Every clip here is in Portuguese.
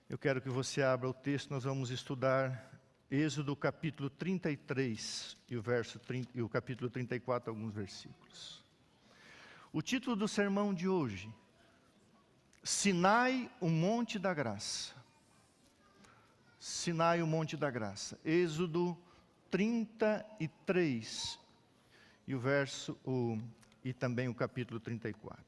Eu quero que você abra o texto, nós vamos estudar Êxodo capítulo 33 e o capítulo 34, alguns versículos. O título do sermão de hoje, Sinai, o Monte da Graça. Sinai, o Monte da Graça. Êxodo 33 e também o capítulo 34.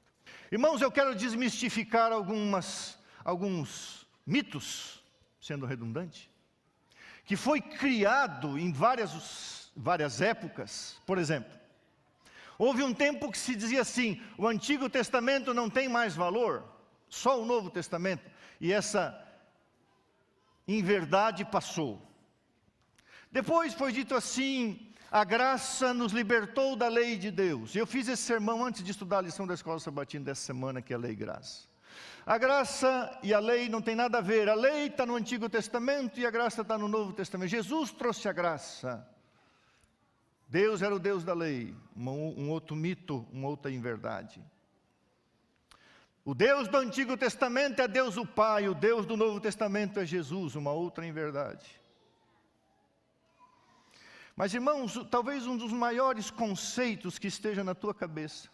Irmãos, eu quero desmistificar alguns mitos, sendo redundante, que foi criado em várias épocas. Por exemplo, houve um tempo que se dizia assim: o Antigo Testamento não tem mais valor, só o Novo Testamento. E essa inverdade passou. Depois foi dito assim: a graça nos libertou da lei de Deus. Eu fiz esse sermão antes de estudar a lição da Escola Sabatina dessa semana, que é a lei e graça. A graça e a lei não tem nada a ver. A lei está no Antigo Testamento e a graça está no Novo Testamento. Jesus trouxe a graça. Deus era o Deus da lei. Um outro mito, uma outra inverdade. O Deus do Antigo Testamento é Deus o Pai. O Deus do Novo Testamento é Jesus, uma outra inverdade. Mas, irmãos, talvez um dos maiores conceitos que esteja na tua cabeça,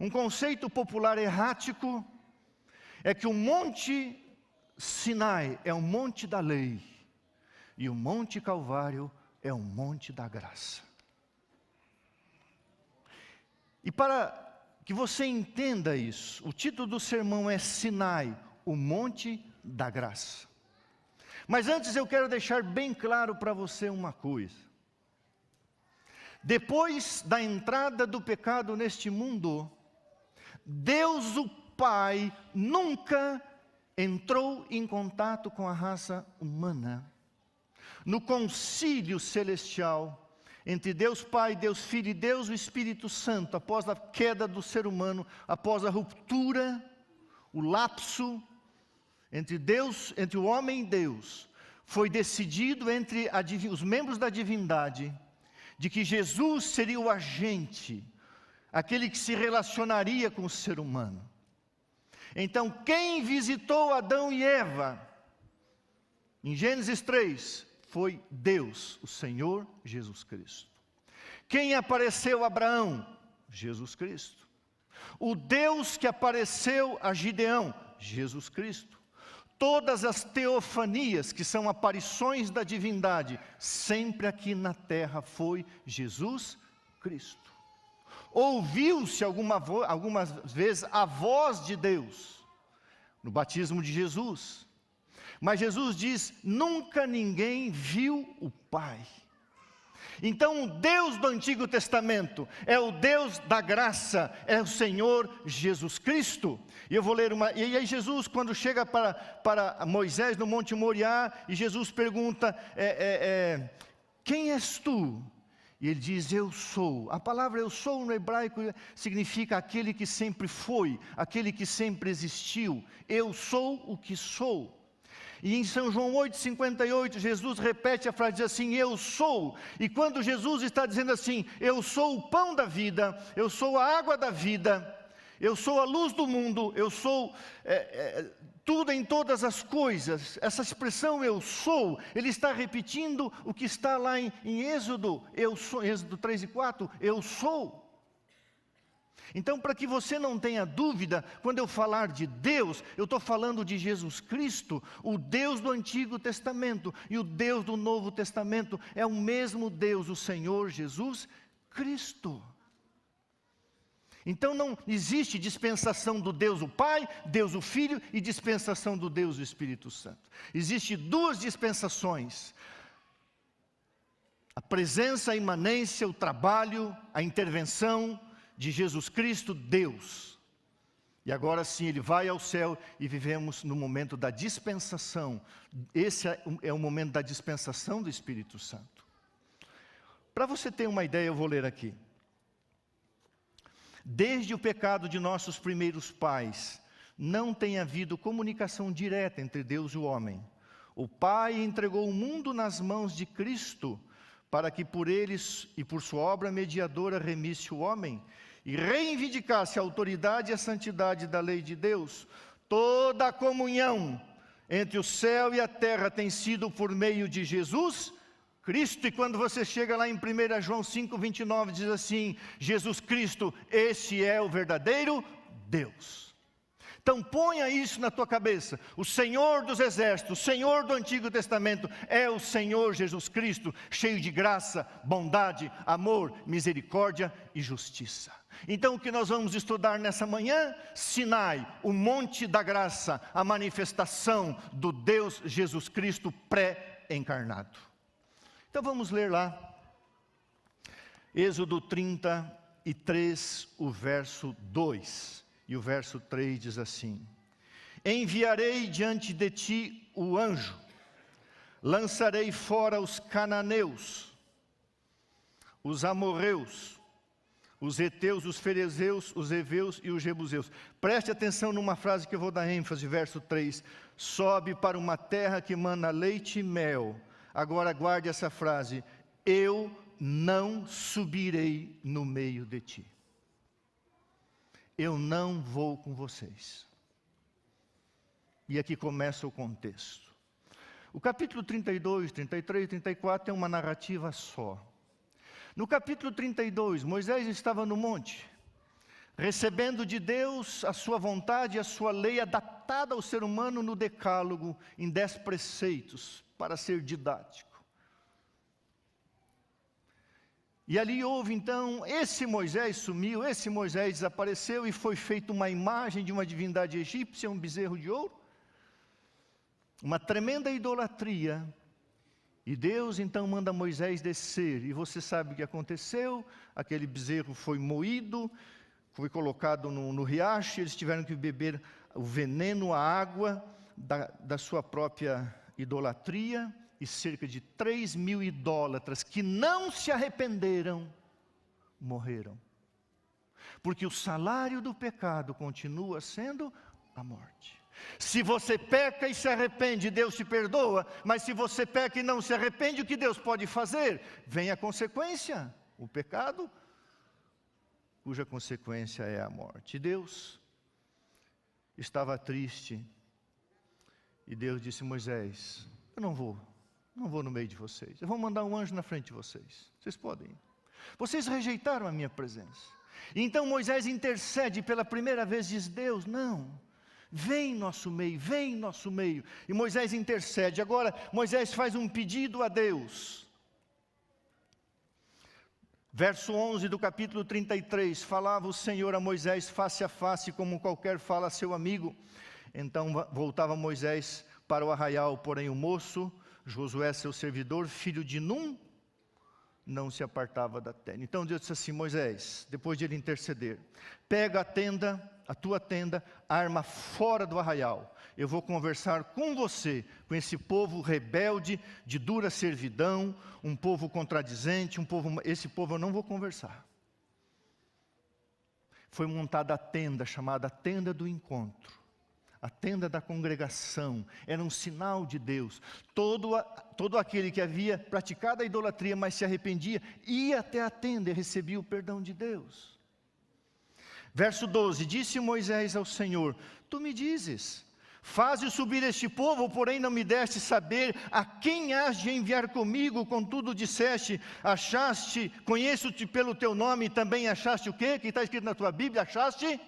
um conceito popular errático, é que o Monte Sinai é o monte da lei e o Monte Calvário é o monte da graça. E para que você entenda isso, o título do sermão é Sinai, o Monte da Graça. Mas antes eu quero deixar bem claro para você uma coisa. Depois da entrada do pecado neste mundo, Deus o Pai nunca entrou em contato com a raça humana. No concílio celestial entre Deus Pai, Deus Filho e Deus o Espírito Santo, após a queda do ser humano, após a ruptura, o lapso entre o homem e Deus, foi decidido entre os membros da divindade de que Jesus seria o agente, aquele que se relacionaria com o ser humano. Então, quem visitou Adão e Eva, em Gênesis 3, foi Deus, o Senhor Jesus Cristo. Quem apareceu a Abraão? Jesus Cristo. O Deus que apareceu a Gideão? Jesus Cristo. Todas as teofanias, que são aparições da divindade, sempre aqui na terra foi Jesus Cristo. Ouviu-se algumas vezes a voz de Deus, no batismo de Jesus. Mas Jesus diz, nunca ninguém viu o Pai. Então o Deus do Antigo Testamento é o Deus da graça, é o Senhor Jesus Cristo. E eu vou ler e aí Jesus, quando chega para Moisés no Monte Moriá, e Jesus pergunta, quem és tu? E ele diz, eu sou. A palavra eu sou no hebraico significa aquele que sempre foi, aquele que sempre existiu. Eu sou o que sou. E em São João 8,58, Jesus repete a frase, diz assim, eu sou. E quando Jesus está dizendo assim, eu sou o pão da vida, eu sou a água da vida, eu sou a luz do mundo, eu sou tudo em todas as coisas. Essa expressão eu sou, ele está repetindo o que está lá em Êxodo, Êxodo 3 e 4, eu sou. Então, para que você não tenha dúvida, quando eu falar de Deus, eu estou falando de Jesus Cristo, o Deus do Antigo Testamento e o Deus do Novo Testamento, é o mesmo Deus, o Senhor Jesus Cristo. Então não existe dispensação do Deus o Pai, Deus o Filho e dispensação do Deus o Espírito Santo. Existem duas dispensações: a presença, a imanência, o trabalho, a intervenção de Jesus Cristo, Deus. E agora sim, Ele vai ao céu e vivemos no momento da dispensação. Esse é o momento da dispensação do Espírito Santo. Para você ter uma ideia, eu vou ler aqui. Desde o pecado de nossos primeiros pais, não tem havido comunicação direta entre Deus e o homem. O Pai entregou o mundo nas mãos de Cristo, para que por eles e por sua obra mediadora remisse o homem, e reivindicasse a autoridade e a santidade da lei de Deus. Toda a comunhão entre o céu e a terra tem sido por meio de Jesus Cristo. E quando você chega lá em 1 João 5,29, diz assim: Jesus Cristo, esse é o verdadeiro Deus. Então ponha isso na tua cabeça. O Senhor dos exércitos, o Senhor do Antigo Testamento é o Senhor Jesus Cristo, cheio de graça, bondade, amor, misericórdia e justiça. Então o que nós vamos estudar nessa manhã? Sinai, o monte da graça, a manifestação do Deus Jesus Cristo pré-encarnado. Então vamos ler lá, Êxodo 33, o verso 2. E o verso 3 diz assim: enviarei diante de ti o anjo, lançarei fora os cananeus, os amorreus, os heteus, os ferezeus, os heveus e os jebuseus. Preste atenção numa frase que eu vou dar ênfase, verso 3. Sobe para uma terra que mana leite e mel. Agora guarde essa frase: eu não subirei no meio de ti. Eu não vou com vocês. E aqui começa o contexto. O capítulo 32, 33 e 34 é uma narrativa só. No capítulo 32, Moisés estava no monte, recebendo de Deus a sua vontade e a sua lei adaptada ao ser humano no decálogo, em 10 preceitos, para ser didático. E ali houve então, esse Moisés sumiu, esse Moisés desapareceu e foi feita uma imagem de uma divindade egípcia, um bezerro de ouro. Uma tremenda idolatria. E Deus então manda Moisés descer. E você sabe o que aconteceu? Aquele bezerro foi moído, foi colocado no riacho, eles tiveram que beber o veneno, a água da sua própria idolatria. E cerca de 3.000 idólatras que não se arrependeram, morreram. Porque o salário do pecado continua sendo a morte. Se você peca e se arrepende, Deus te perdoa. Mas se você peca e não se arrepende, o que Deus pode fazer? Vem a consequência, o pecado, cuja consequência é a morte. Deus estava triste. E Deus disse: Moisés, eu não vou no meio de vocês. Eu vou mandar um anjo na frente de vocês. Vocês podem ir. Vocês rejeitaram a minha presença. Então Moisés intercede pela primeira vez, diz: Deus, não. Vem em nosso meio, vem em nosso meio. E Moisés intercede. Agora Moisés faz um pedido a Deus. Verso 11 do capítulo 33. Falava o Senhor a Moisés face a face, como qualquer fala a seu amigo. Então voltava Moisés para o arraial, porém o moço, Josué, seu servidor, filho de Num, não se apartava da tenda. Então Deus disse assim: Moisés, depois de ele interceder, pega a tenda, a tua tenda, arma fora do arraial. Eu vou conversar com você, com esse povo rebelde, de dura servidão, um povo contradizente, esse povo eu não vou conversar. Foi montada a tenda, chamada Tenda do Encontro. A tenda da congregação, era um sinal de Deus. Todo aquele que havia praticado a idolatria, mas se arrependia, ia até a tenda e recebia o perdão de Deus. Verso 12, disse Moisés ao Senhor: tu me dizes, faze subir este povo, porém não me deste saber a quem has de enviar comigo, contudo disseste, achaste, conheço-te pelo teu nome, e também achaste o quê? Que está escrito na tua Bíblia, achaste?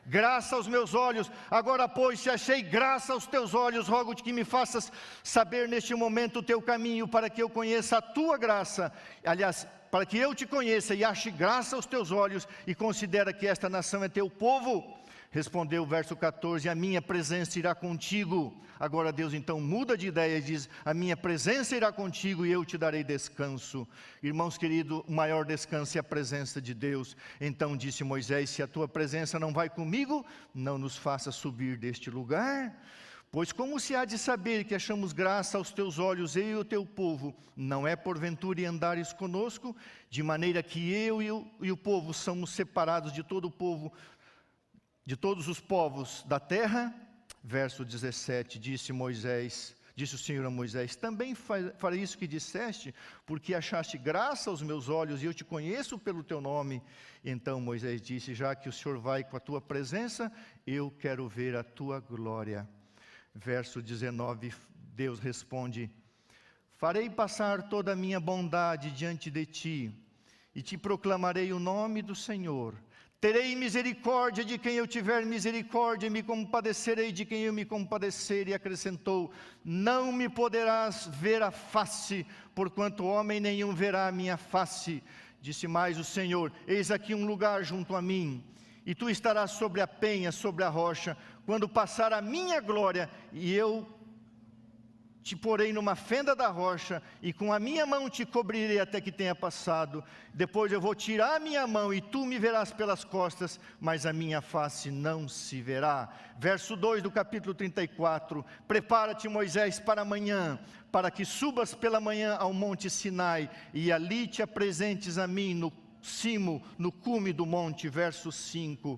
Graça aos meus olhos. Agora, pois, se achei graça aos teus olhos, rogo-te que me faças saber neste momento o teu caminho, para que eu conheça a tua graça. Aliás, para que eu te conheça e ache graça aos teus olhos, e considera que esta nação é teu povo. Respondeu o verso 14, a minha presença irá contigo. Agora Deus então muda de ideia e diz, a minha presença irá contigo e eu te darei descanso. Irmãos queridos, o maior descanso é a presença de Deus. Então disse Moisés, se a tua presença não vai comigo, não nos faça subir deste lugar. Pois como se há de saber que achamos graça aos teus olhos, eu e o teu povo, não é porventura andares conosco, de maneira que eu e o povo somos separados de todo o povo, de todos os povos da terra? Verso 17, disse o Senhor a Moisés, também farei isso que disseste, porque achaste graça aos meus olhos, e eu te conheço pelo teu nome. Então Moisés disse, já que o Senhor vai com a tua presença, eu quero ver a tua glória. Verso 19, Deus responde: farei passar toda a minha bondade diante de ti, e te proclamarei o nome do Senhor. Terei misericórdia de quem eu tiver misericórdia, e me compadecerei de quem eu me compadecer. E acrescentou: não me poderás ver a face, porquanto homem nenhum verá a minha face. Disse mais o Senhor: eis aqui um lugar junto a mim, e tu estarás sobre a penha, sobre a rocha, quando passar a minha glória, e eu te porei numa fenda da rocha, e com a minha mão te cobrirei até que tenha passado. Depois eu vou tirar a minha mão, e tu me verás pelas costas, mas a minha face não se verá. Verso 2 do capítulo 34, prepara-te, Moisés, para amanhã, para que subas pela manhã ao monte Sinai, e ali te apresentes a mim no cimo, no cume do monte. Verso 5,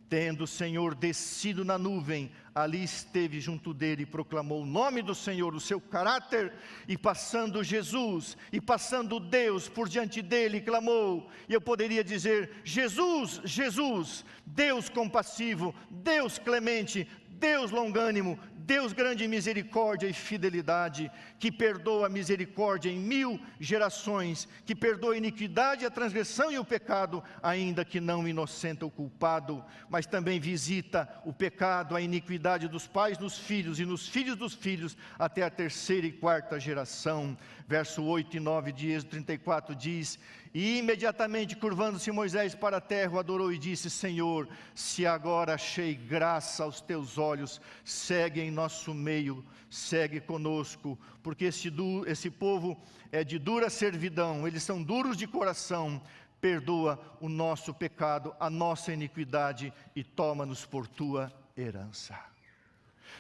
tendo o Senhor descido na nuvem, ali esteve junto dele e proclamou o nome do Senhor, o seu caráter, e passando Jesus, e passando Deus por diante dele, clamou. E eu poderia dizer: Jesus, Jesus, Deus compassivo, Deus clemente, Deus longânimo, Deus grande em misericórdia e fidelidade, que perdoa a misericórdia em 1000 gerações, que perdoa a iniquidade, a transgressão e o pecado, ainda que não inocenta o culpado, mas também visita o pecado, a iniquidade dos pais nos filhos e nos filhos dos filhos, até a 3ª e 4ª geração. Verso 8 e 9 de Êxodo 34 diz: e imediatamente curvando-se Moisés para a terra, o adorou e disse: Senhor, se agora achei graça aos teus olhos, segue em nosso meio, segue conosco, porque esse povo é de dura servidão, eles são duros de coração. Perdoa o nosso pecado, a nossa iniquidade, e toma-nos por tua herança.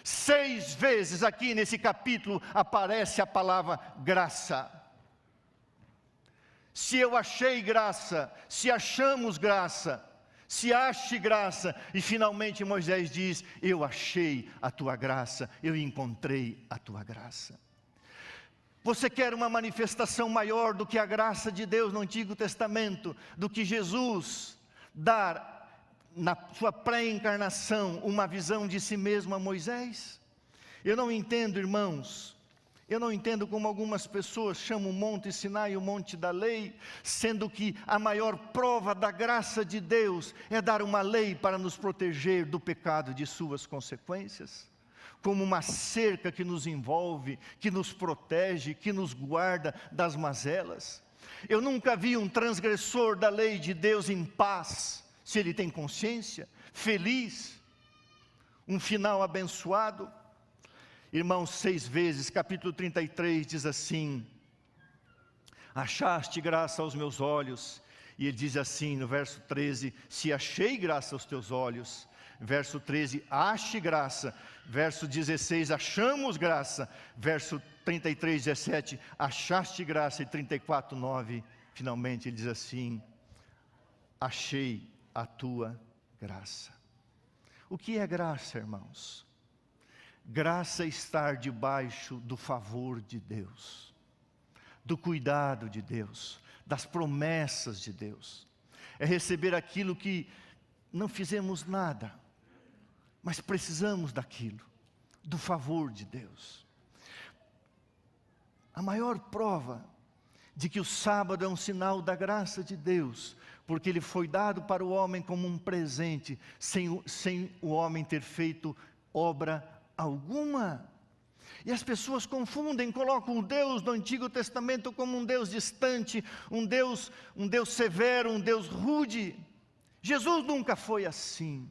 6 vezes aqui nesse capítulo aparece a palavra graça. Se eu achei graça, se achamos graça, se ache graça, e finalmente Moisés diz: eu achei a tua graça, eu encontrei a tua graça. Você quer uma manifestação maior do que a graça de Deus no Antigo Testamento, do que Jesus dar na sua pré-encarnação uma visão de si mesmo a Moisés? Eu não entendo, irmãos. Eu não entendo como algumas pessoas chamam o Monte Sinai o Monte da Lei, sendo que a maior prova da graça de Deus é dar uma lei para nos proteger do pecado e de suas consequências, como uma cerca que nos envolve, que nos protege, que nos guarda das mazelas. Eu nunca vi um transgressor da lei de Deus em paz, se ele tem consciência, feliz, um final abençoado. Irmãos, 6 vezes, capítulo 33 diz assim: achaste graça aos meus olhos. E ele diz assim no verso 13: se achei graça aos teus olhos. Verso 13, ache graça. Verso 16, achamos graça. Verso 33, 17, achaste graça. E 34, 9, finalmente ele diz assim: achei a tua graça. O que é graça, irmãos? Graça é estar debaixo do favor de Deus, do cuidado de Deus, das promessas de Deus. É receber aquilo que não fizemos nada, mas precisamos daquilo, do favor de Deus. A maior prova de que o sábado é um sinal da graça de Deus, porque ele foi dado para o homem como um presente, sem o homem ter feito obra alguma. E as pessoas confundem, colocam o Deus do Antigo Testamento como um Deus distante, um Deus severo, um Deus rude. Jesus nunca foi assim.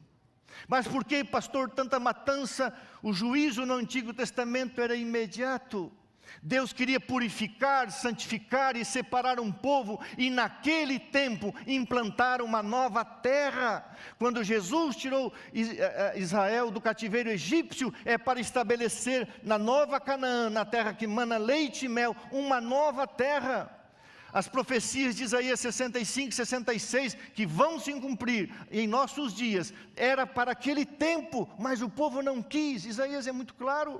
Mas por que, pastor, tanta matança? O juízo no Antigo Testamento era imediato. Deus queria purificar, santificar e separar um povo, e naquele tempo implantar uma nova terra. Quando Jesus tirou Israel do cativeiro egípcio, é para estabelecer na nova Canaã, na terra que mana leite e mel, uma nova terra. As profecias de Isaías 65, 66, que vão se cumprir em nossos dias, era para aquele tempo, mas o povo não quis. Isaías é muito claro.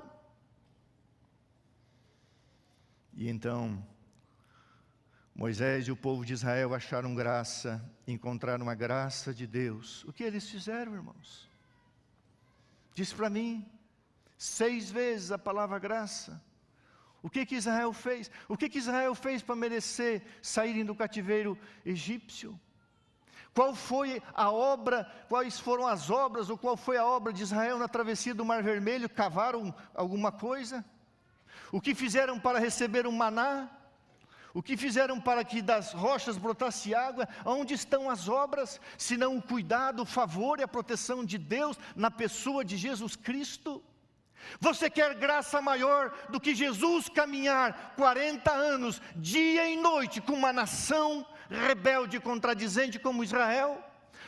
E então, Moisés e o povo de Israel acharam graça, encontraram a graça de Deus. O que eles fizeram, irmãos? Diz para mim, 6 vezes a palavra graça. O que Israel fez? O que Israel fez para merecer saírem do cativeiro egípcio? Qual foi a obra, quais foram as obras, ou qual foi a obra de Israel na travessia do Mar Vermelho? Cavaram alguma coisa? O que fizeram para receber um maná? O que fizeram para que das rochas brotasse água? Onde estão as obras, senão o cuidado, o favor e a proteção de Deus na pessoa de Jesus Cristo? Você quer graça maior do que Jesus caminhar 40 anos, dia e noite, com uma nação rebelde e contradizente como Israel?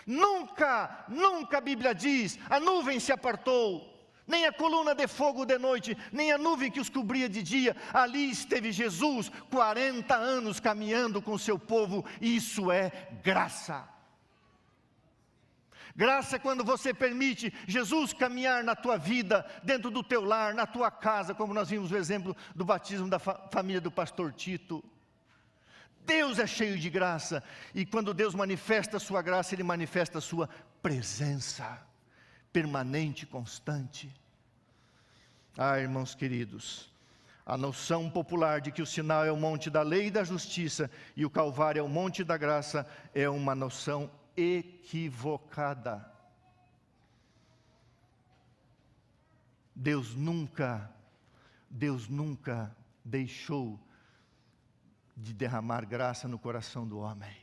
Nunca, nunca a Bíblia diz, a nuvem se apartou, nem a coluna de fogo de noite, nem a nuvem que os cobria de dia. Ali esteve Jesus, 40 anos caminhando com o seu povo. Isso é graça. Graça é quando você permite Jesus caminhar na tua vida, dentro do teu lar, na tua casa, como nós vimos o exemplo do batismo da família do pastor Tito. Deus é cheio de graça, e quando Deus manifesta a sua graça, Ele manifesta a sua presença, permanente, constante. Ah, irmãos queridos, a noção popular de que o sinal é o monte da lei e da justiça, e o Calvário é o monte da graça, é uma noção equivocada. Deus nunca deixou de derramar graça no coração do homem.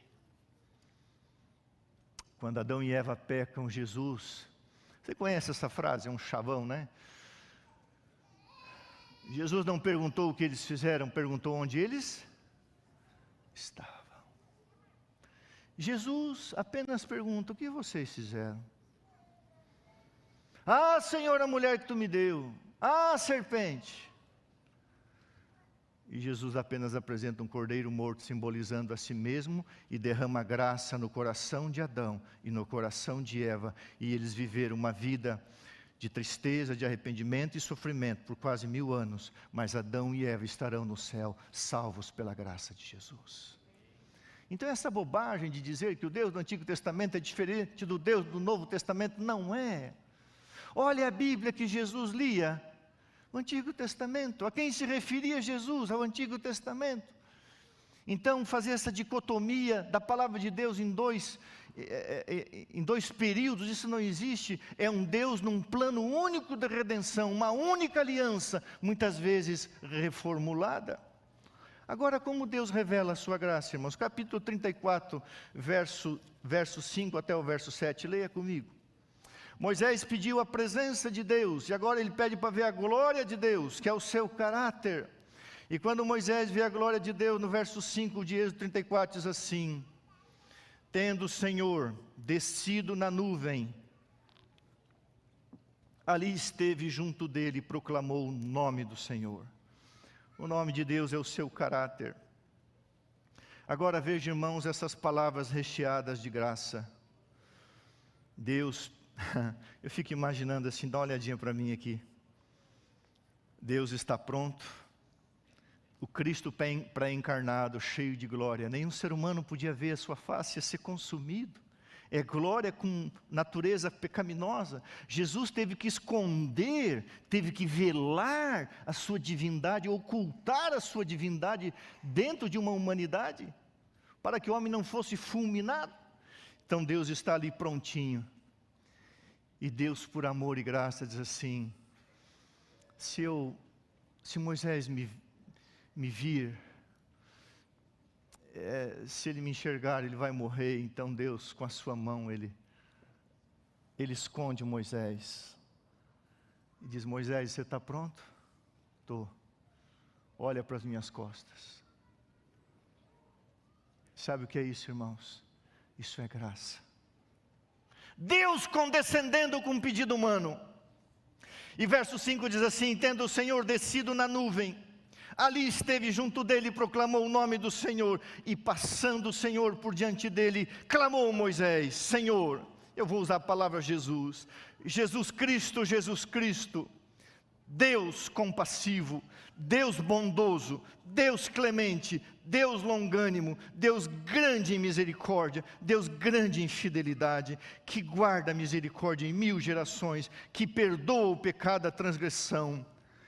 Quando Adão e Eva pecam, Jesus, você conhece essa frase, é um chavão, né? Jesus não perguntou o que eles fizeram, perguntou onde eles estavam. Jesus apenas pergunta: o que vocês fizeram? Ah, Senhor, a mulher que tu me deu. Ah, serpente. E Jesus apenas apresenta um cordeiro morto, simbolizando a si mesmo, e derrama graça no coração de Adão e no coração de Eva. E eles viveram uma vida de tristeza, de arrependimento e sofrimento por quase 1000 anos. Mas Adão e Eva estarão no céu, salvos pela graça de Jesus. Então essa bobagem de dizer que o Deus do Antigo Testamento é diferente do Deus do Novo Testamento, não é. Olha a Bíblia que Jesus lia, o Antigo Testamento. A quem se referia Jesus? Ao Antigo Testamento. Então fazer essa dicotomia da palavra de Deus em dois períodos, isso não existe. É um Deus num plano único de redenção, uma única aliança, muitas vezes reformulada. Agora, como Deus revela a sua graça, irmãos? Capítulo 34, verso 5 até o verso 7, leia comigo. Moisés pediu a presença de Deus, e agora ele pede para ver a glória de Deus, que é o seu caráter. E quando Moisés vê a glória de Deus, no verso 5 de Êxodo 34, diz assim: tendo o Senhor descido na nuvem, ali esteve junto dele e proclamou o nome do Senhor. O nome de Deus é o seu caráter. Agora veja, irmãos, essas palavras recheadas de graça. Deus, eu fico imaginando assim, dá uma olhadinha para mim aqui. Deus está pronto, o Cristo pré-encarnado, cheio de glória. Nenhum ser humano podia ver a sua face, ia ser consumido. É glória com natureza pecaminosa. Jesus teve que esconder, teve que velar a sua divindade, ocultar a sua divindade dentro de uma humanidade, para que o homem não fosse fulminado. Então Deus está ali prontinho. E Deus, por amor e graça, diz assim: se Moisés me vir, se ele me enxergar, ele vai morrer. Então Deus, com a sua mão, ele esconde Moisés e diz: Moisés, você está pronto? Estou. Olha para as minhas costas. Sabe o que é isso, irmãos? Isso é graça. Deus condescendendo com um pedido humano. E verso 5 diz assim: tendo o Senhor descido na nuvem, ali esteve junto dele e proclamou o nome do Senhor. E passando o Senhor por diante dele, clamou Moisés: Senhor, eu vou usar a palavra Jesus, Jesus Cristo, Deus compassivo, Deus bondoso, Deus clemente, Deus longânimo, Deus grande em misericórdia, Deus grande em fidelidade, que guarda a misericórdia em 1000 gerações, que perdoa o pecado, a transgressão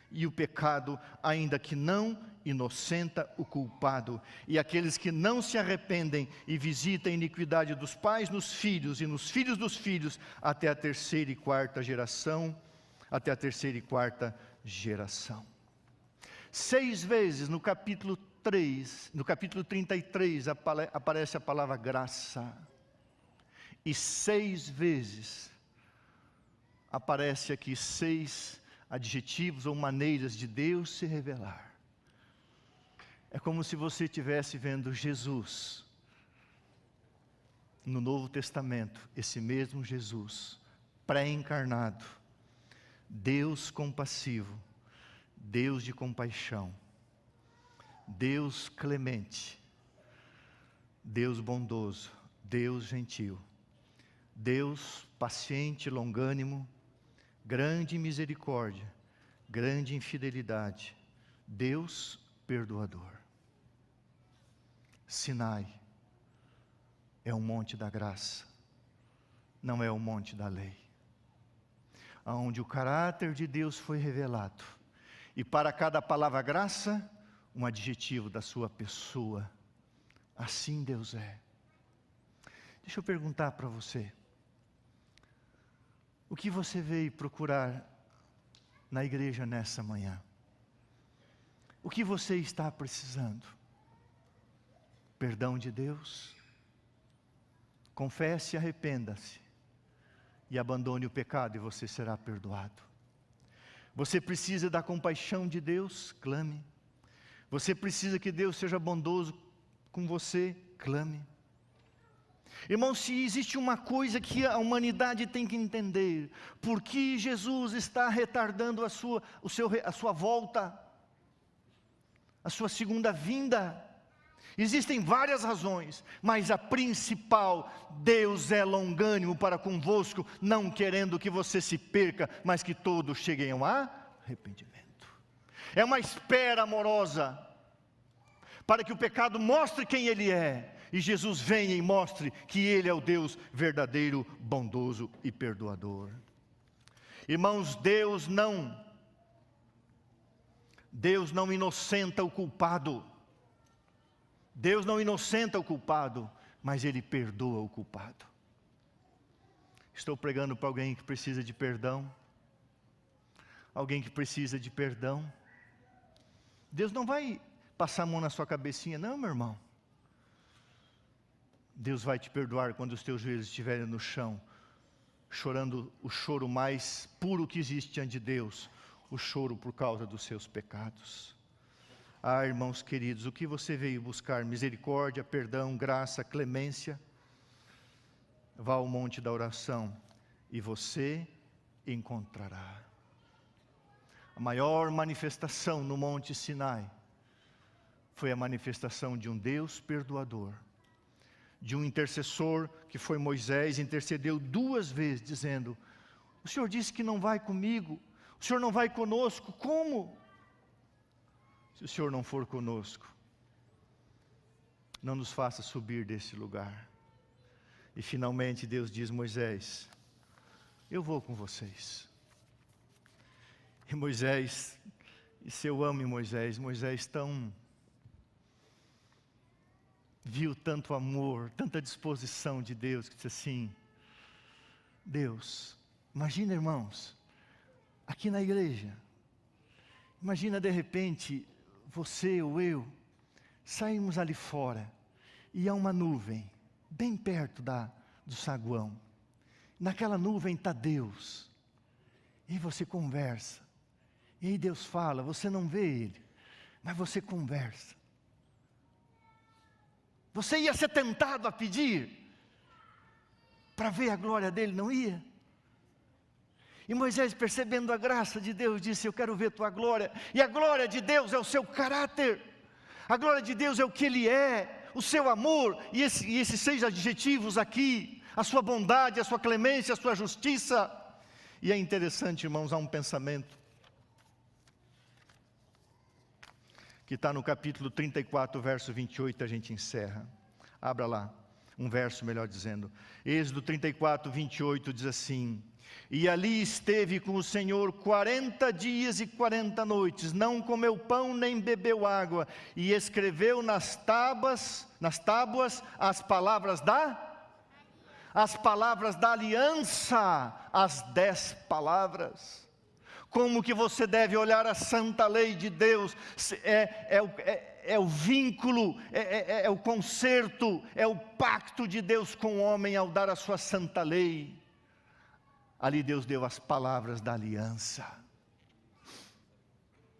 e o pecado, ainda que não inocenta o culpado, e aqueles que não se arrependem e visitam a iniquidade dos pais nos filhos e nos filhos dos filhos, até a 3ª e 4ª geração, até a 3ª e 4ª geração. 6 vezes no capítulo 3, no capítulo 33, aparece a palavra graça, e 6 vezes aparece aqui 6 adjetivos ou maneiras de Deus se revelar. É como se você estivesse vendo Jesus no Novo Testamento, esse mesmo Jesus, pré-encarnado, Deus compassivo, Deus de compaixão, Deus clemente, Deus bondoso, Deus gentil, Deus paciente, longânimo, grande em misericórdia, grande em fidelidade, Deus perdoador. Sinai é um monte da graça, não é um monte da lei, onde o caráter de Deus foi revelado, e para cada palavra graça, um adjetivo da sua pessoa. Assim Deus é. Deixa eu perguntar para você, o que você veio procurar na igreja nessa manhã? O que você está precisando? Perdão de Deus? Confesse e arrependa-se, e abandone o pecado, e você será perdoado. Você precisa da compaixão de Deus? Clame. Você precisa que Deus seja bondoso com você? Clame. Irmão, se existe uma coisa que a humanidade tem que entender, por que Jesus está retardando a sua volta, a sua segunda vinda? Existem várias razões, mas a principal: Deus é longânimo para convosco, não querendo que você se perca, mas que todos cheguem ao arrependimento. É uma espera amorosa, para que o pecado mostre quem ele é, e Jesus venha e mostre que ele é o Deus verdadeiro, bondoso e perdoador. Irmãos, Deus não inocenta o culpado. Deus não inocenta o culpado, mas Ele perdoa o culpado. Estou pregando para alguém que precisa de perdão. Alguém que precisa de perdão. Deus não vai passar a mão na sua cabecinha, não, meu irmão. Deus vai te perdoar quando os teus joelhos estiverem no chão, chorando o choro mais puro que existe diante de Deus, o choro por causa dos seus pecados. Ah, irmãos queridos, o que você veio buscar? Misericórdia, perdão, graça, clemência? Vá ao monte da oração e você encontrará. A maior manifestação no monte Sinai foi a manifestação de um Deus perdoador, de um intercessor que foi Moisés, intercedeu 2 vezes dizendo: o Senhor disse que não vai comigo, o Senhor não vai conosco, como? Se o Senhor não for conosco, não nos faça subir desse lugar. E finalmente Deus diz: Moisés, eu vou com vocês. E Moisés, e se eu amo Moisés, viu tanto amor, tanta disposição de Deus, que disse assim: Deus, imagina, irmãos, aqui na igreja, imagina de repente, você ou eu, saímos ali fora, e há uma nuvem, bem perto do saguão. Naquela nuvem está Deus, e você conversa, e aí Deus fala, você não vê Ele, mas você conversa. Você ia ser tentado a pedir, para ver a glória dEle, não ia? E Moisés, percebendo a graça de Deus, disse: eu quero ver tua glória. E a glória de Deus é o seu caráter, a glória de Deus é o que Ele é, o seu amor, e esses 6 adjetivos aqui, a sua bondade, a sua clemência, a sua justiça. E é interessante, irmãos, há um pensamento que está no capítulo 34, verso 28, a gente encerra. Abra lá, um verso melhor dizendo. Êxodo 34, 28 diz assim: e ali esteve com o Senhor 40 dias e 40 noites, não comeu pão nem bebeu água, e escreveu nas tábuas as palavras da aliança, as 10 palavras. Como que você deve olhar a santa lei de Deus? É o vínculo, é o concerto, é o pacto de Deus com o homem ao dar a sua santa lei. Ali Deus deu as palavras da aliança.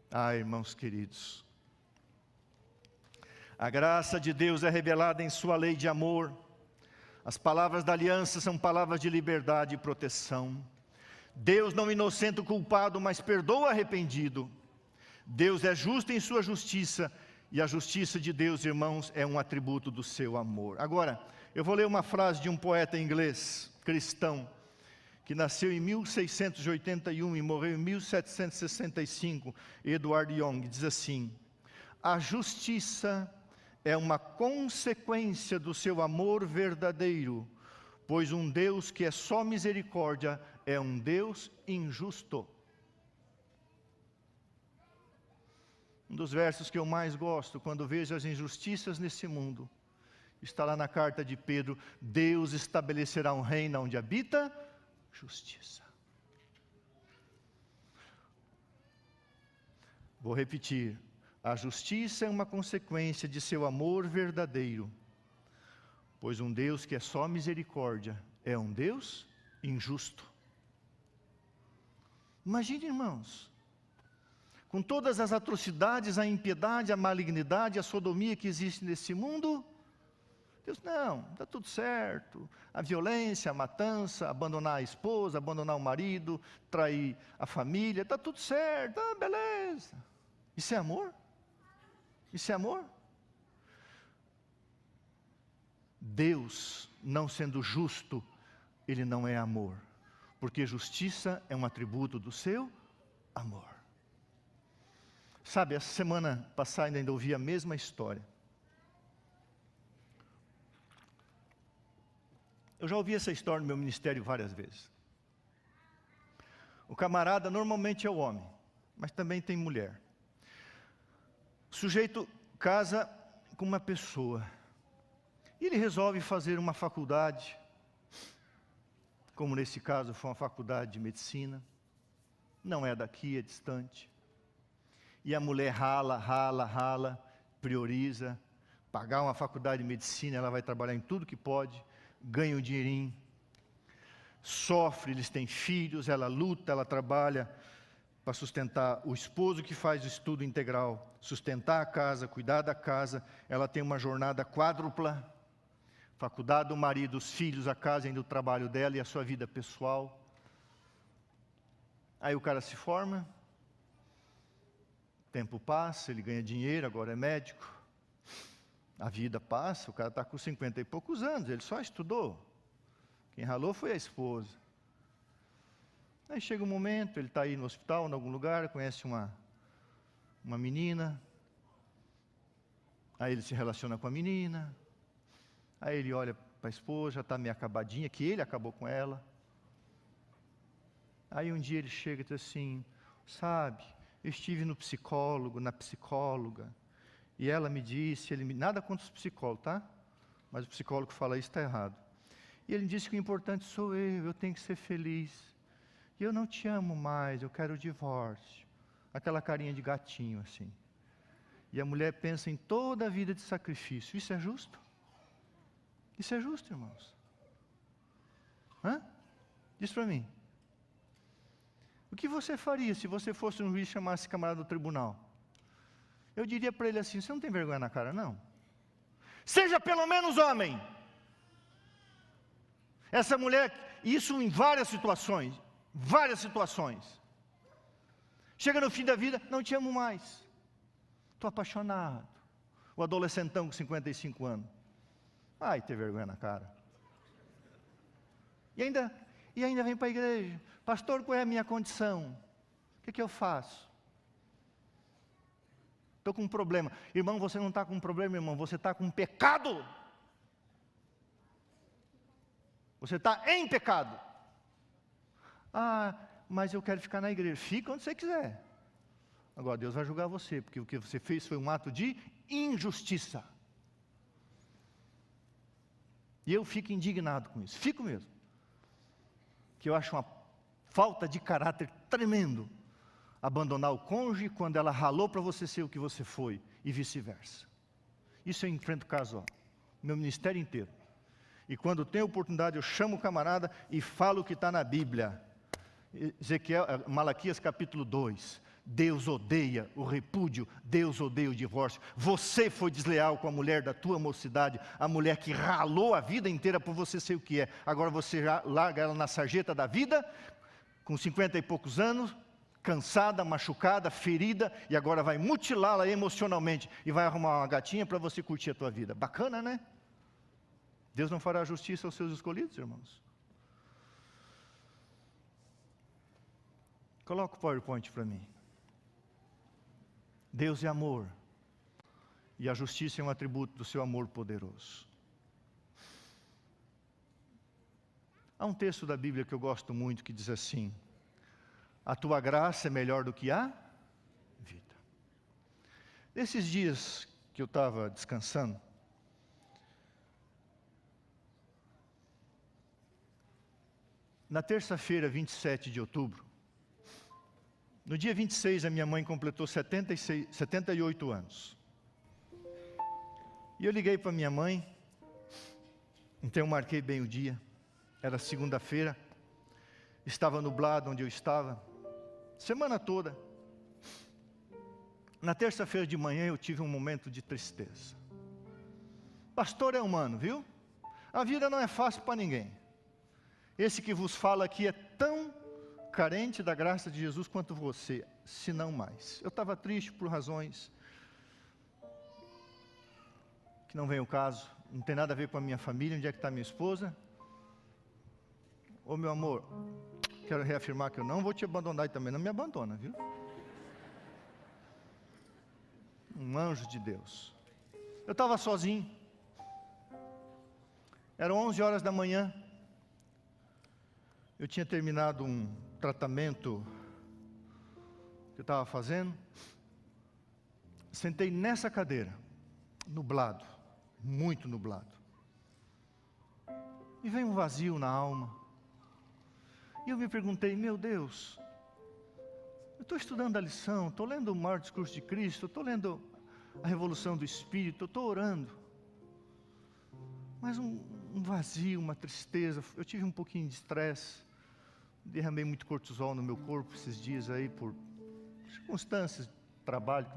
Ah, irmãos queridos, a graça de Deus é revelada em sua lei de amor. As palavras da aliança são palavras de liberdade e proteção. Deus não inocenta o culpado, mas perdoa o arrependido. Deus é justo em sua justiça, e a justiça de Deus, irmãos, é um atributo do seu amor. Agora, eu vou ler uma frase de um poeta inglês, cristão, que nasceu em 1681 e morreu em 1765, Edward Young, diz assim: a justiça é uma consequência do seu amor verdadeiro, pois um Deus que é só misericórdia é um Deus injusto. Um dos versos que eu mais gosto, quando vejo as injustiças nesse mundo, está lá na carta de Pedro: Deus estabelecerá um reino onde habita justiça. Vou repetir: a justiça é uma consequência de seu amor verdadeiro, pois um Deus que é só misericórdia é um Deus injusto. Imagine, irmãos, com todas as atrocidades, a impiedade, a malignidade, a sodomia que existe nesse mundo, Deus, não, está tudo certo. A violência, a matança, abandonar a esposa, abandonar o marido, trair a família, está tudo certo, beleza. Isso é amor? Isso é amor? Deus, não sendo justo, Ele não é amor, porque justiça é um atributo do seu amor. Sabe, essa semana passada ainda ouvi a mesma história. Eu já ouvi essa história no meu ministério várias vezes. O camarada normalmente é o homem, mas também tem mulher. O sujeito casa com uma pessoa, e ele resolve fazer uma faculdade, como nesse caso foi uma faculdade de medicina, não é daqui, é distante. E a mulher rala, prioriza, pagar uma faculdade de medicina, ela vai trabalhar em tudo que pode, ganha um dinheirinho, sofre, eles têm filhos, ela luta, ela trabalha para sustentar o esposo que faz o estudo integral, sustentar a casa, cuidar da casa. Ela tem uma jornada quádrupla, faculdade do marido, os filhos, a casa, ainda o trabalho dela e a sua vida pessoal. Aí o cara se forma, o tempo passa, ele ganha dinheiro, agora é médico. A vida passa, o cara está com 50 e poucos anos, ele só estudou. Quem ralou foi a esposa. Aí chega um momento, ele está aí no hospital, em algum lugar, conhece uma menina. Aí ele se relaciona com a menina. Aí ele olha para a esposa, já está meio acabadinha, que ele acabou com ela. Aí um dia ele chega e diz assim: sabe, eu estive no psicólogo, na psicóloga, e ela me disse, nada contra os psicólogos, tá? Mas o psicólogo fala isso, está errado. E ele disse que o importante sou eu tenho que ser feliz. E eu não te amo mais, eu quero o divórcio. Aquela carinha de gatinho assim. E a mulher pensa em toda a vida de sacrifício. Isso é justo? Isso é justo, irmãos? Hã? Diz para mim. O que você faria se você fosse um juiz e chamasse esse camarada do tribunal? Eu diria para ele assim: você não tem vergonha na cara, não? Seja pelo menos homem. Essa mulher, isso em várias situações. Chega no fim da vida: não te amo mais. Estou apaixonado. O adolescentão com 55 anos. Ai, ter vergonha na cara. E ainda vem para a igreja: pastor, qual é a minha condição? O que eu faço? Estou com um problema. Irmão, você não está com um problema, irmão, você está com um pecado. Você está em pecado. Ah, mas eu quero ficar na igreja. Fica onde você quiser. Agora, Deus vai julgar você, porque o que você fez foi um ato de injustiça. E eu fico indignado com isso. Fico mesmo. Que eu acho uma falta de caráter tremendo. Abandonar o cônjuge quando ela ralou para você ser o que você foi. E vice-versa. Isso eu enfrento casual. Meu ministério inteiro. E quando tenho oportunidade, eu chamo o camarada e falo o que está na Bíblia. Malaquias capítulo 2. Deus odeia o repúdio, Deus odeia o divórcio. Você foi desleal com a mulher da tua mocidade, a mulher que ralou a vida inteira por você ser o que é. Agora você larga ela na sarjeta da vida, com 50 e poucos anos, cansada, machucada, ferida, e agora vai mutilá-la emocionalmente e vai arrumar uma gatinha para você curtir a tua vida. Bacana, né? Deus não fará justiça aos seus escolhidos, irmãos? Coloca o PowerPoint para mim. Deus é amor, e a justiça é um atributo do seu amor poderoso. Há um texto da Bíblia que eu gosto muito, que diz assim: a tua graça é melhor do que a vida. Nesses dias que eu estava descansando, na terça-feira, 27 de outubro, no dia 26, a minha mãe completou 78 anos. E eu liguei para minha mãe, então eu marquei bem o dia, era segunda-feira, estava nublado onde eu estava, semana toda. Na terça-feira de manhã eu tive um momento de tristeza. Pastor é humano, viu? A vida não é fácil para ninguém. Esse que vos fala aqui é tão carente da graça de Jesus quanto você, se não mais. Eu estava triste por razões que não vem o caso, não tem nada a ver com a minha família. Onde é que está minha esposa? Ô meu amor, quero reafirmar que eu não vou te abandonar e também não me abandona, viu? Um anjo de Deus. Eu estava sozinho, eram 11 horas da manhã, eu tinha terminado um tratamento que eu estava fazendo, sentei nessa cadeira, nublado, muito nublado, e veio um vazio na alma, e eu me perguntei: meu Deus, eu estou estudando a lição, estou lendo o maior discurso de Cristo, estou lendo a revolução do Espírito, estou orando, mas um vazio, uma tristeza, eu tive um pouquinho de estresse, derramei muito cortisol no meu corpo esses dias aí, por circunstâncias de trabalho,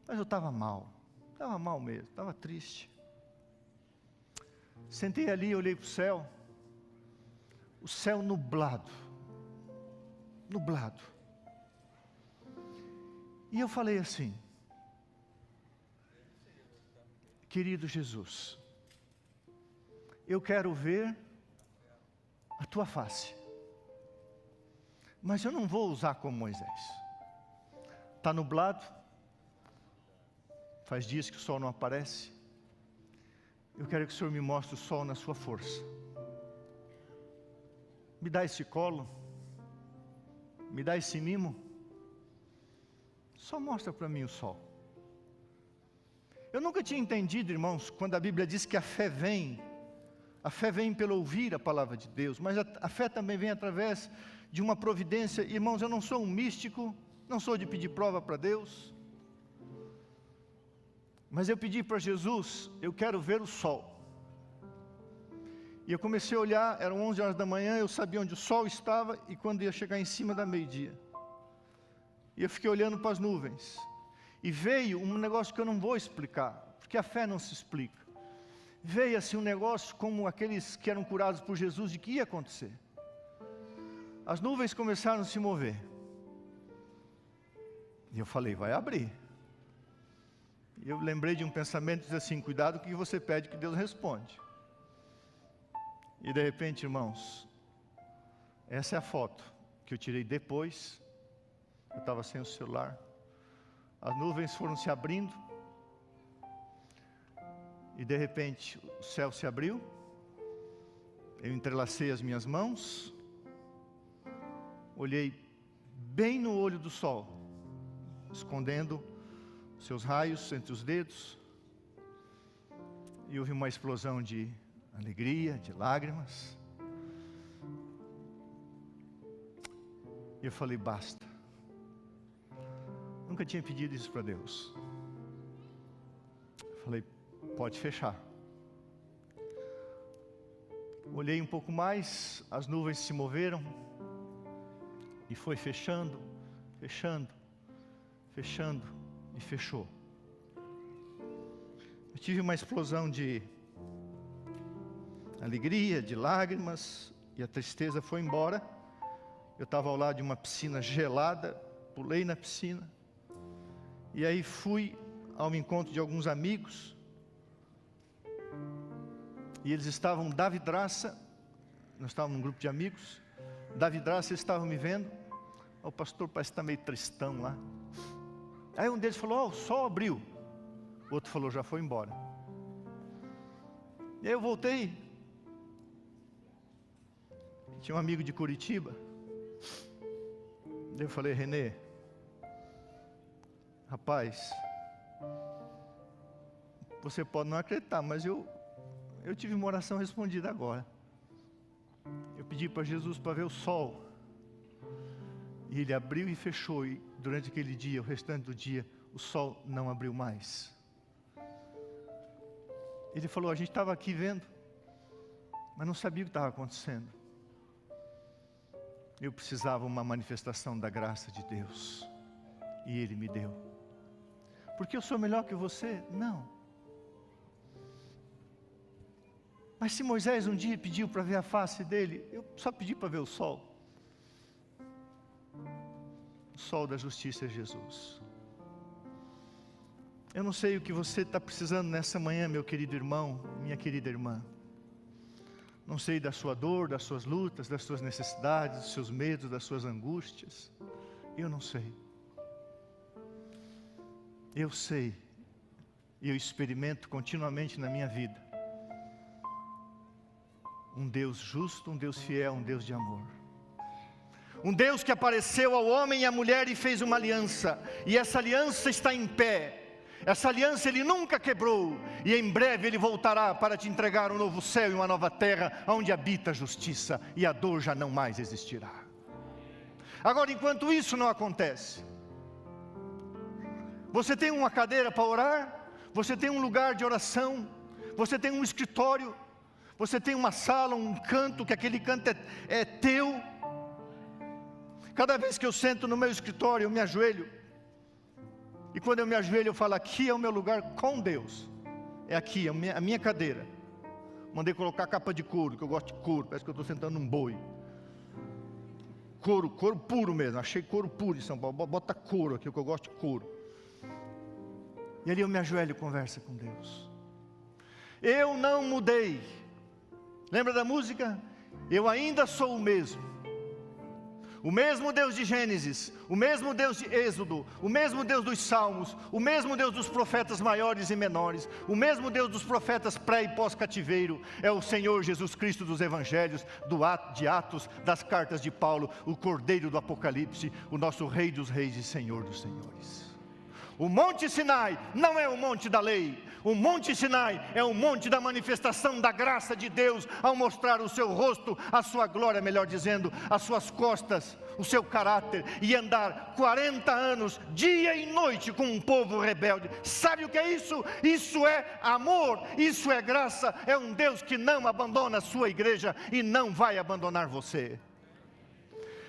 mas eu estava mal mesmo, estava triste. Sentei ali e olhei para o céu nublado, e eu falei assim: querido Jesus, eu quero ver a tua face, mas eu não vou usar como Moisés. Está nublado, faz dias que o sol não aparece. Eu quero que o Senhor me mostre o sol na sua força. Me dá esse colo, me dá esse mimo, só mostra para mim o sol. Eu nunca tinha entendido, irmãos, quando a Bíblia diz que a fé vem pelo ouvir a palavra de Deus, mas a fé também vem através de uma providência. Irmãos, eu não sou um místico, não sou de pedir prova para Deus, mas eu pedi para Jesus: eu quero ver o sol. E eu comecei a olhar, eram 11 horas da manhã, eu sabia onde o sol estava e quando ia chegar em cima da meio-dia. E eu fiquei olhando para as nuvens, e veio um negócio que eu não vou explicar, porque a fé não se explica. Veio assim um negócio como aqueles que eram curados por Jesus, de que ia acontecer. As nuvens começaram a se mover, e eu falei: vai abrir. E eu lembrei de um pensamento, diz assim: cuidado com o que você pede, que Deus responde. E de repente, irmãos, essa é a foto que eu tirei depois, eu estava sem o celular. as nuvens foram se abrindo, e de repente o céu se abriu, eu entrelacei as minhas mãos, olhei bem no olho do sol, escondendo seus raios entre os dedos, e houve uma explosão de alegria, de lágrimas. E eu falei, basta. Nunca tinha pedido isso para Deus. Eu falei, pode fechar. Olhei um pouco mais, as nuvens se moveram, e foi fechando, fechando, fechando, e fechou. Eu tive uma explosão de alegria, de lágrimas, e a tristeza foi embora. Eu estava ao lado de uma piscina gelada, pulei na piscina, e aí fui ao encontro de alguns amigos, e eles estavam da vidraça, nós estávamos num grupo de amigos, da vidraça eles estavam me vendo, o pastor parece que está meio tristão lá. Aí um deles falou, o sol abriu, o outro falou, já foi embora. E aí eu voltei, tinha um amigo de Curitiba, eu falei, Renê, rapaz, você pode não acreditar, mas eu tive uma oração respondida agora. Eu pedi para Jesus para ver o sol, e ele abriu e fechou, e durante aquele dia, o restante do dia, o sol não abriu mais. Ele falou, a gente estava aqui vendo, mas não sabia o que estava acontecendo. Eu precisava uma manifestação da graça de Deus, e Ele me deu. Porque eu sou melhor que você? Não. Mas se Moisés um dia pediu para ver a face dele, eu só pedi para ver o sol. O sol da justiça é Jesus. Eu não sei o que você está precisando nessa manhã, meu querido irmão, minha querida irmã. Não sei da sua dor, das suas lutas, das suas necessidades, dos seus medos, das suas angústias. Eu não sei. Eu sei, e eu experimento continuamente na minha vida um Deus justo, um Deus fiel, um Deus de amor. Um Deus que apareceu ao homem e à mulher e fez uma aliança, e essa aliança está em pé. Essa aliança Ele nunca quebrou, e em breve Ele voltará para te entregar um novo céu e uma nova terra, onde habita a justiça, e a dor já não mais existirá. Agora, enquanto isso não acontece, você tem uma cadeira para orar, você tem um lugar de oração, você tem um escritório, você tem uma sala, um canto, que aquele canto é teu. Cada vez que eu sento no meu escritório, eu me ajoelho, e quando eu me ajoelho, eu falo, aqui é o meu lugar com Deus, é aqui, a minha cadeira. Mandei colocar capa de couro, que eu gosto de couro, parece que eu estou sentando num boi. Couro puro mesmo, achei couro puro em São Paulo, bota couro aqui, que eu gosto de couro. E ali eu me ajoelho e converso com Deus. Eu não mudei. Lembra da música? Eu ainda sou o mesmo. O mesmo Deus de Gênesis, o mesmo Deus de Êxodo, o mesmo Deus dos Salmos, o mesmo Deus dos profetas maiores e menores, o mesmo Deus dos profetas pré e pós-cativeiro, é o Senhor Jesus Cristo dos Evangelhos, de Atos, das cartas de Paulo, o Cordeiro do Apocalipse, o nosso Rei dos Reis e Senhor dos Senhores. O Monte Sinai não é o monte da lei. O Monte Sinai é o monte da manifestação da graça de Deus, ao mostrar o seu rosto, a sua glória, melhor dizendo, as suas costas, o seu caráter, e andar 40 anos, dia e noite, com um povo rebelde. Sabe o que é isso? Isso é amor, isso é graça, é um Deus que não abandona a sua igreja e não vai abandonar você.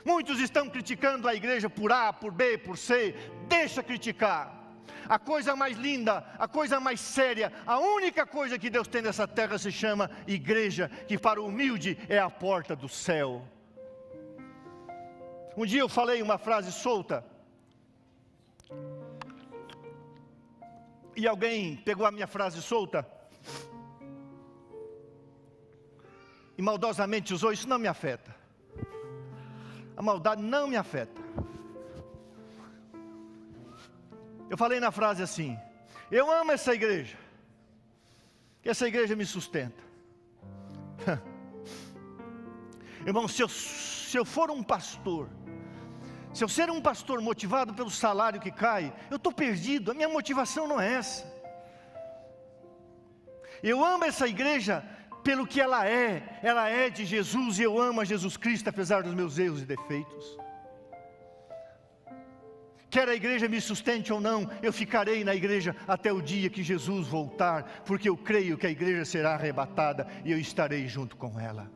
Muitos estão criticando a igreja por A, por B, por C. Deixa criticar. A coisa mais linda, a coisa mais séria, a única coisa que Deus tem nessa terra se chama igreja, que para o humilde é a porta do céu. Um dia eu falei uma frase solta, e alguém pegou a minha frase solta e maldosamente usou. Isso não me afeta. A maldade não me afeta. Eu falei na frase assim: eu amo essa igreja, que essa igreja me sustenta. Irmão, se eu for um pastor, se eu ser um pastor motivado pelo salário que cai, eu estou perdido, a minha motivação não é essa. Eu amo essa igreja pelo que ela é de Jesus, e eu amo a Jesus Cristo apesar dos meus erros e defeitos. Quer a igreja me sustente ou não, eu ficarei na igreja até o dia que Jesus voltar, porque eu creio que a igreja será arrebatada e eu estarei junto com ela.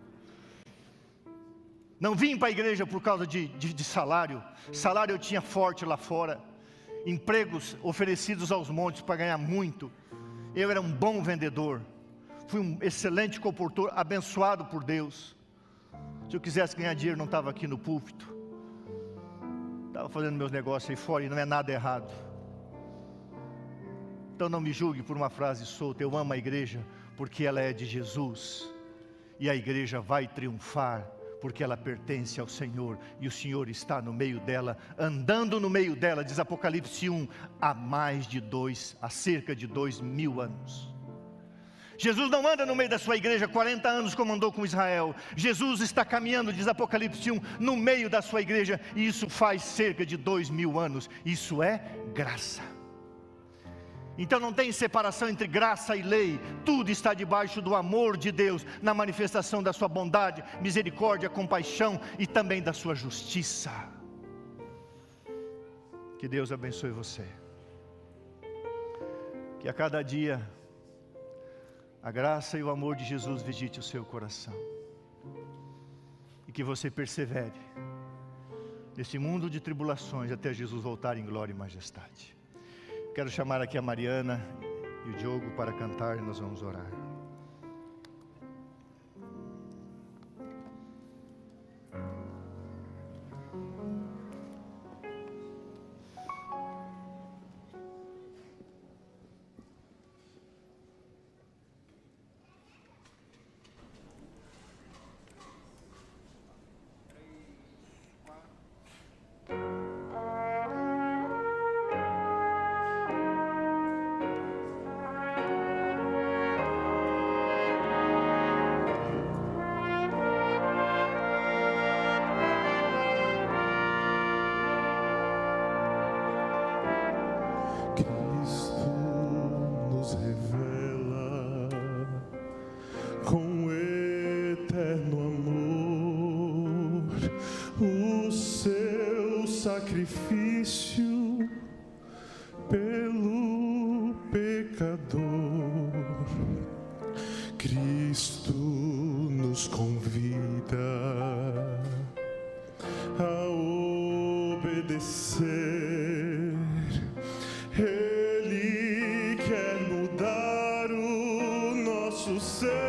Não vim para a igreja por causa de salário. Salário eu tinha forte lá fora, empregos oferecidos aos montes para ganhar muito. Eu era um bom vendedor, fui um excelente comportor, abençoado por Deus. Se eu quisesse ganhar dinheiro, não estava aqui no púlpito, estava fazendo meus negócios aí fora, e não é nada errado. Então não me julgue por uma frase solta. Eu amo a igreja porque ela é de Jesus, e a igreja vai triunfar porque ela pertence ao Senhor, e o Senhor está no meio dela, andando no meio dela, diz Apocalipse 1, há cerca de 2000 anos. Jesus não anda no meio da sua igreja 40 anos como andou com Israel. Jesus está caminhando, diz Apocalipse 1, no meio da sua igreja, e isso faz cerca de 2000 anos. Isso é graça. Então não tem separação entre graça e lei, tudo está debaixo do amor de Deus, na manifestação da sua bondade, misericórdia, compaixão e também da sua justiça. Que Deus abençoe você, que a cada dia a graça e o amor de Jesus visite o seu coração, e que você persevere nesse mundo de tribulações até Jesus voltar em glória e majestade. Quero chamar aqui a Mariana e o Diogo para cantar, e nós vamos orar. Sacrifício pelo pecador, Cristo nos convida a obedecer. Ele quer mudar o nosso ser.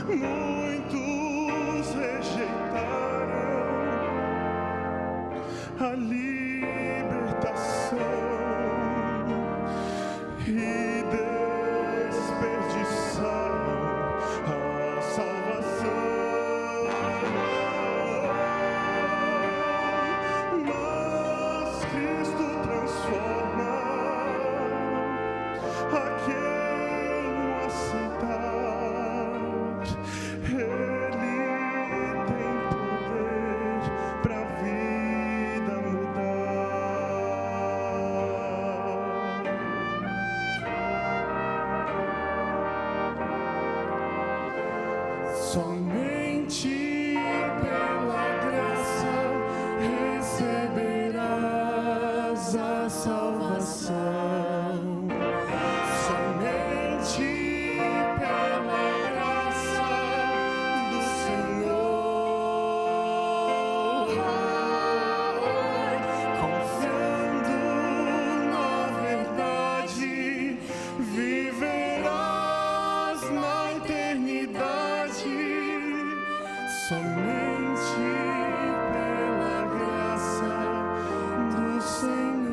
Muitos rejeitaram a libertação e desperdiçaram a salvação. Mas Cristo transforma a quem o aceitar. Somente pela graça receberás a salvação. Somente pela graça do Senhor, confiando na verdade, viverás na eternidade. Somente pela graça do Senhor.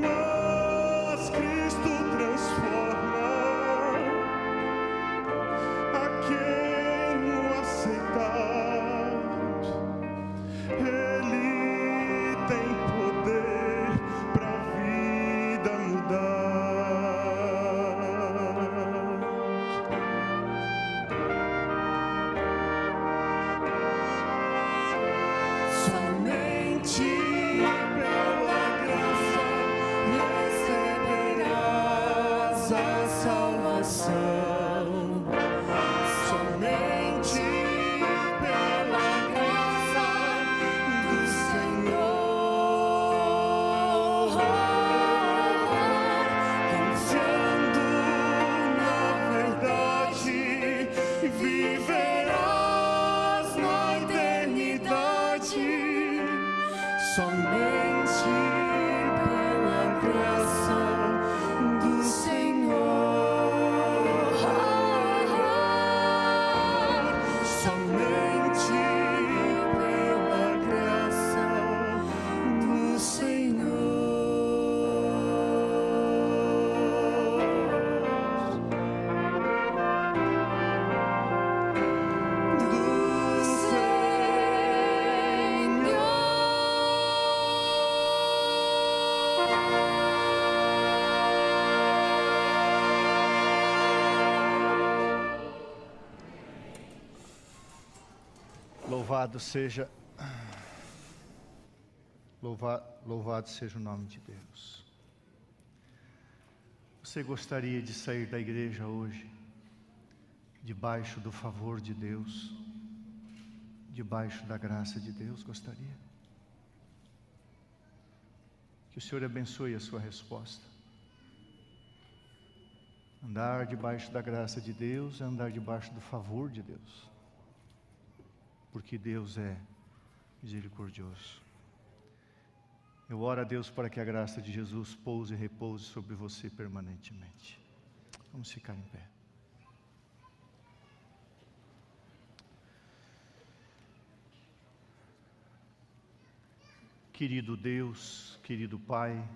Mas Cristo transforma a quem o aceitar. Ele tem poder pra vida mudar. Somente pela graça receberás a salvação. Somente pela graça do Senhor, confiando na verdade, viverás na eternidade. Somente pela graça do Senhor, somente pela graça do Louvado seja o nome de Deus. Você gostaria de sair da igreja hoje, debaixo do favor de Deus, debaixo da graça de Deus? Gostaria? Que o Senhor abençoe a sua resposta. Andar debaixo da graça de Deus é andar debaixo do favor de Deus, porque Deus é misericordioso. Eu oro a Deus para que a graça de Jesus pouse e repouse sobre você permanentemente. Vamos ficar em pé. Querido Deus, querido Pai,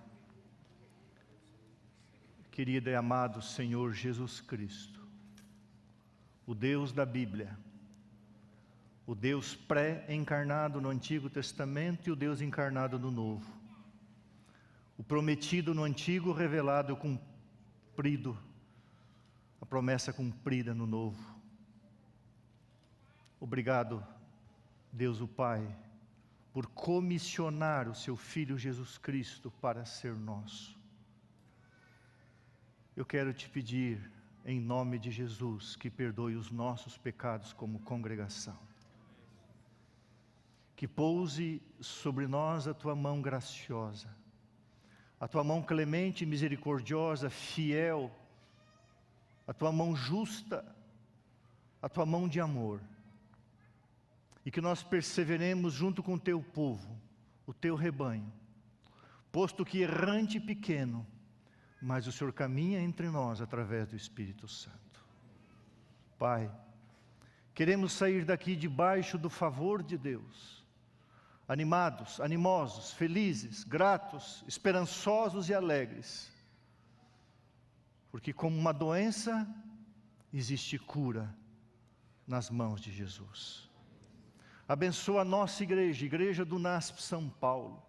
querido e amado Senhor Jesus Cristo, o Deus da Bíblia, o Deus pré-encarnado no Antigo Testamento e o Deus encarnado no Novo, o prometido no Antigo, revelado, cumprido, a promessa cumprida no Novo. Obrigado, Deus o Pai, por comissionar o seu Filho Jesus Cristo para ser nosso. Eu quero te pedir, em nome de Jesus, que perdoe os nossos pecados como congregação. Que pouse sobre nós a tua mão graciosa, a tua mão clemente, misericordiosa, fiel, a tua mão justa, a tua mão de amor. E que nós perseveremos junto com o teu povo, o teu rebanho, posto que errante e pequeno, mas o Senhor caminha entre nós através do Espírito Santo. Pai, queremos sair daqui debaixo do favor de Deus, animados, animosos, felizes, gratos, esperançosos e alegres, porque como uma doença, existe cura nas mãos de Jesus. Abençoa a nossa igreja, Igreja do NASP São Paulo,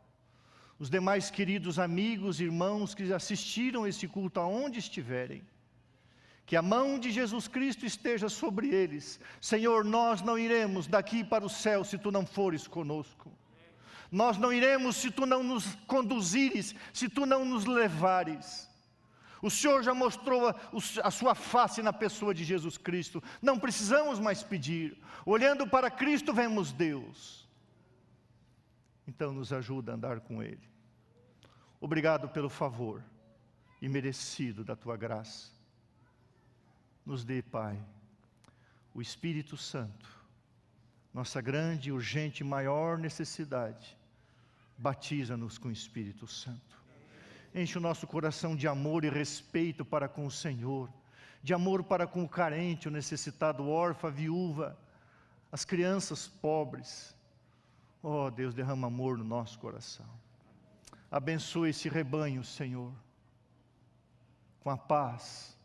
os demais queridos amigos e irmãos que assistiram esse culto aonde estiverem, que a mão de Jesus Cristo esteja sobre eles. Senhor, nós não iremos daqui para o céu se Tu não fores conosco. Nós não iremos se Tu não nos conduzires, se Tu não nos levares. O Senhor já mostrou a sua face na pessoa de Jesus Cristo. Não precisamos mais pedir. Olhando para Cristo, vemos Deus. Então nos ajuda a andar com Ele. Obrigado pelo favor imerecido da Tua graça. Nos dê, Pai, o Espírito Santo, nossa grande, urgente, maior necessidade. Batiza-nos com o Espírito Santo. Enche o nosso coração de amor e respeito para com o Senhor, de amor para com o carente, o necessitado, o órfão, a viúva, as crianças pobres, Oh, Deus, derrama amor no nosso coração. Abençoe esse rebanho, Senhor, com a paz.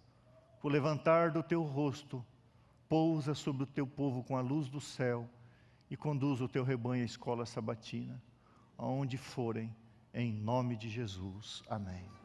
O levantar do teu rosto, pousa sobre o teu povo com a luz do céu e conduz o teu rebanho à escola sabatina, aonde forem, em nome de Jesus. Amém.